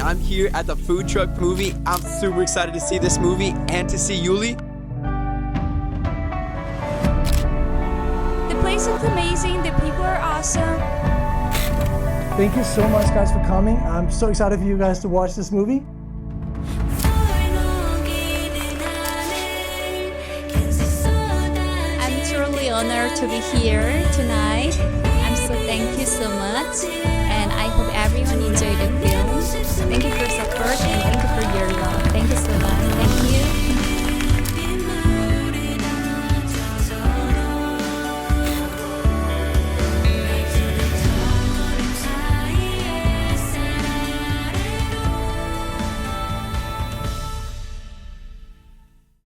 I'm here at the food truck movie. I'm super excited to see this movie and to see Yuli. The place is amazing. The people are awesome. Thank you so much, guys, for coming. I'm so excited for you guys to watch this movie. I'm truly honored to be here tonight. Thank you so much, and I hope everyone enjoyed the film. Thank you for your support and thank you for your love. Thank you so much.